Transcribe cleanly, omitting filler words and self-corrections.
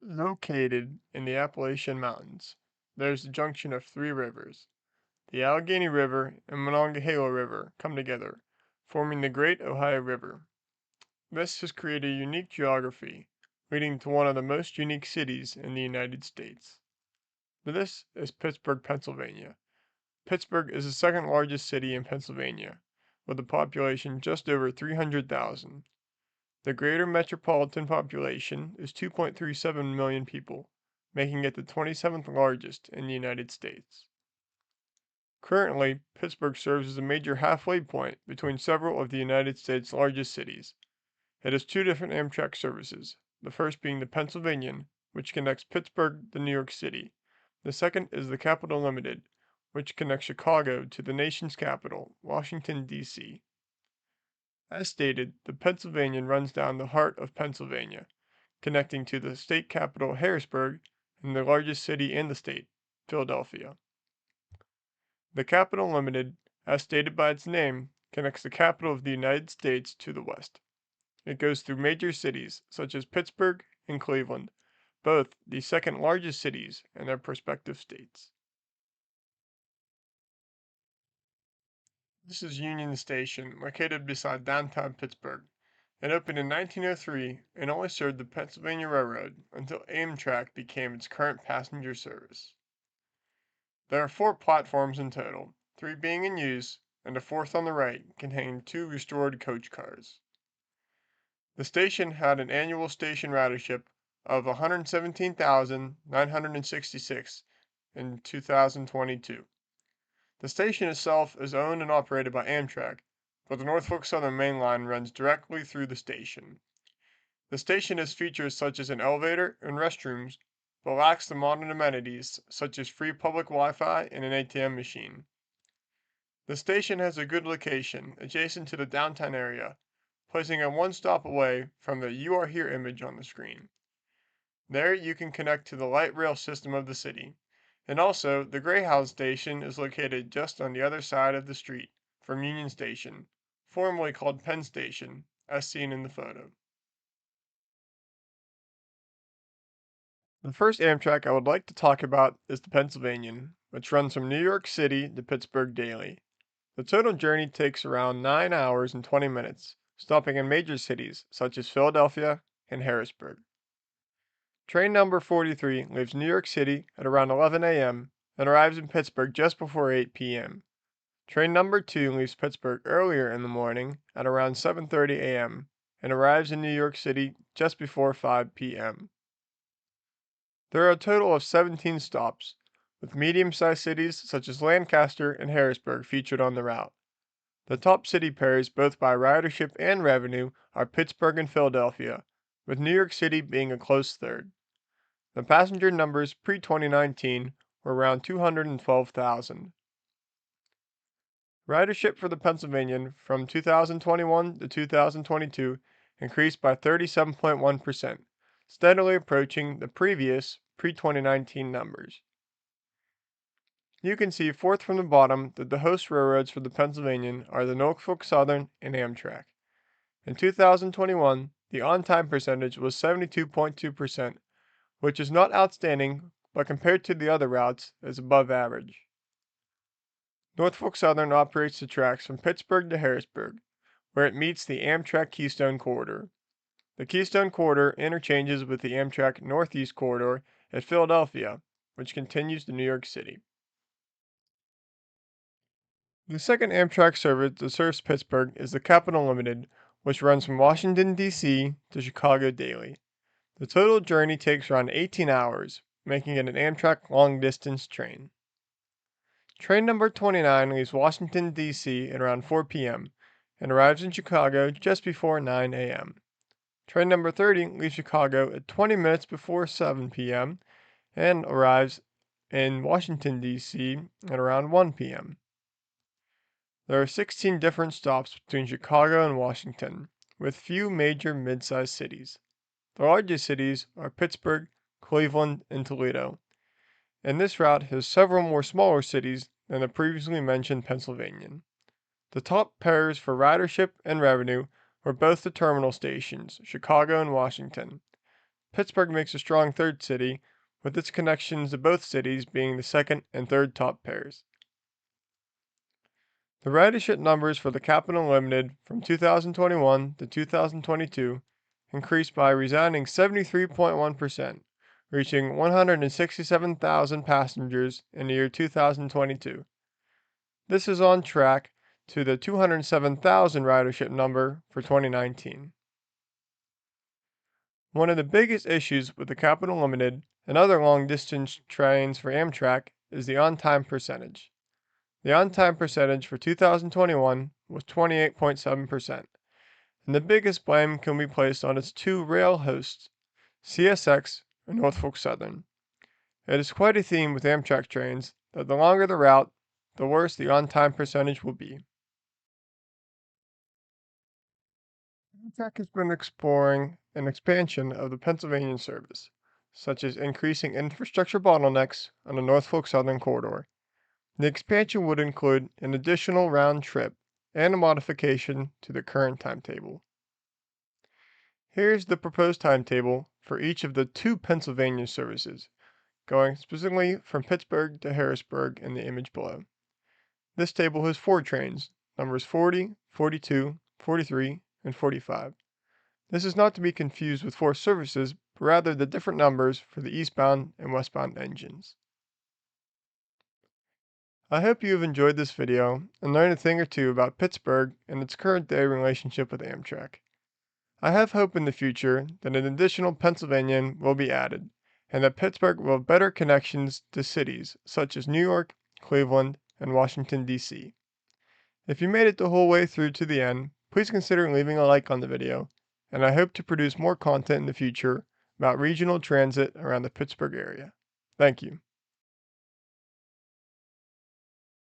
Located in the Appalachian Mountains, there's the junction of three rivers. The Allegheny River and Monongahela River come together, forming the Great Ohio River. This has created a unique geography, leading to one of the most unique cities in the United States. This is Pittsburgh, Pennsylvania. Pittsburgh is the second largest city in Pennsylvania, with a population just over 300,000. The greater metropolitan population is 2.37 million people, making it the 27th largest in the United States. Currently, Pittsburgh serves as a major halfway point between several of the United States' largest cities. It has two different Amtrak services, the first being the Pennsylvanian, which connects Pittsburgh to New York City. The second is the Capital Limited, which connects Chicago to the nation's capital, Washington, D.C. As stated, the Pennsylvanian runs down the heart of Pennsylvania, connecting to the state capital Harrisburg and the largest city in the state, Philadelphia. The Capital Limited, as stated by its name, connects the capital of the United States to the west. It goes through major cities such as Pittsburgh and Cleveland, both the second largest cities in their respective states. This is Union Station, located beside downtown Pittsburgh. It opened in 1903 and only served the Pennsylvania Railroad until Amtrak became its current passenger service. There are four platforms in total, three being in use, and a fourth on the right containing two restored coach cars. The station had an annual station ridership of 117,966 in 2022. The station itself is owned and operated by Amtrak, but the Norfolk Southern main line runs directly through the station. The station has features such as an elevator and restrooms, but lacks the modern amenities such as free public Wi-Fi and an ATM machine. The station has a good location adjacent to the downtown area, placing it one stop away from the "You Are Here" image on the screen. There you can connect to the light rail system of the city. And also, the Greyhound station is located just on the other side of the street from Union Station, formerly called Penn Station, as seen in the photo. The first Amtrak I would like to talk about is the Pennsylvanian, which runs from New York City to Pittsburgh daily. The total journey takes around 9 hours and 20 minutes, stopping in major cities such as Philadelphia and Harrisburg. Train number 43 leaves New York City at around 11 a.m. and arrives in Pittsburgh just before 8 p.m. Train number 2 leaves Pittsburgh earlier in the morning at around 7:30 a.m. and arrives in New York City just before 5 p.m. There are a total of 17 stops, with medium-sized cities such as Lancaster and Harrisburg featured on the route. The top city pairs both by ridership and revenue are Pittsburgh and Philadelphia, with New York City being a close third. The passenger numbers pre-2019 were around 212,000. Ridership for the Pennsylvanian from 2021 to 2022 increased by 37.1%, steadily approaching the previous pre-2019 numbers. You can see fourth from the bottom that the host railroads for the Pennsylvanian are the Norfolk Southern and Amtrak. In 2021, the on-time percentage was 72.2%, which is not outstanding, but compared to the other routes, is above average. Norfolk Southern operates the tracks from Pittsburgh to Harrisburg, where it meets the Amtrak Keystone Corridor. The Keystone Corridor interchanges with the Amtrak Northeast Corridor at Philadelphia, which continues to New York City. The second Amtrak service that serves Pittsburgh is the Capital Limited, which runs from Washington, D.C. to Chicago daily. The total journey takes around 18 hours, making it an Amtrak long-distance train. Train number 29 leaves Washington, D.C. at around 4 p.m. and arrives in Chicago just before 9 a.m. Train number 30 leaves Chicago at 20 minutes before 7 p.m. and arrives in Washington, D.C. at around 1 p.m. There are 16 different stops between Chicago and Washington, with few major mid-sized cities. The largest cities are Pittsburgh, Cleveland, and Toledo, and this route has several more smaller cities than the previously mentioned Pennsylvanian. The top pairs for ridership and revenue were both the terminal stations, Chicago and Washington. Pittsburgh makes a strong third city, with its connections to both cities being the second and third top pairs. The ridership numbers for the Capital Limited from 2021 to 2022 increased by a resounding 73.1%, reaching 167,000 passengers in the year 2022. This is on track to the 207,000 ridership number for 2019. One of the biggest issues with the Capital Limited and other long-distance trains for Amtrak is the on-time percentage. The on-time percentage for 2021 was 28.7%, and the biggest blame can be placed on its two rail hosts, CSX and Norfolk Southern. It is quite a theme with Amtrak trains that the longer the route, the worse the on-time percentage will be. Amtrak has been exploring an expansion of the Pennsylvanian service, such as increasing infrastructure bottlenecks on the Norfolk Southern corridor. The expansion would include an additional round trip and a modification to the current timetable. Here's the proposed timetable for each of the two Pennsylvania services, going specifically from Pittsburgh to Harrisburg in the image below. This table has 4 trains, numbers 40, 42, 43, and 45. This is not to be confused with 4 services, but rather the different numbers for the eastbound and westbound engines. I hope you have enjoyed this video and learned a thing or two about Pittsburgh and its current day relationship with Amtrak. I have hope in the future that an additional Pennsylvanian will be added, and that Pittsburgh will have better connections to cities such as New York, Cleveland, and Washington, D.C. If you made it the whole way through to the end, please consider leaving a like on the video, and I hope to produce more content in the future about regional transit around the Pittsburgh area. Thank you.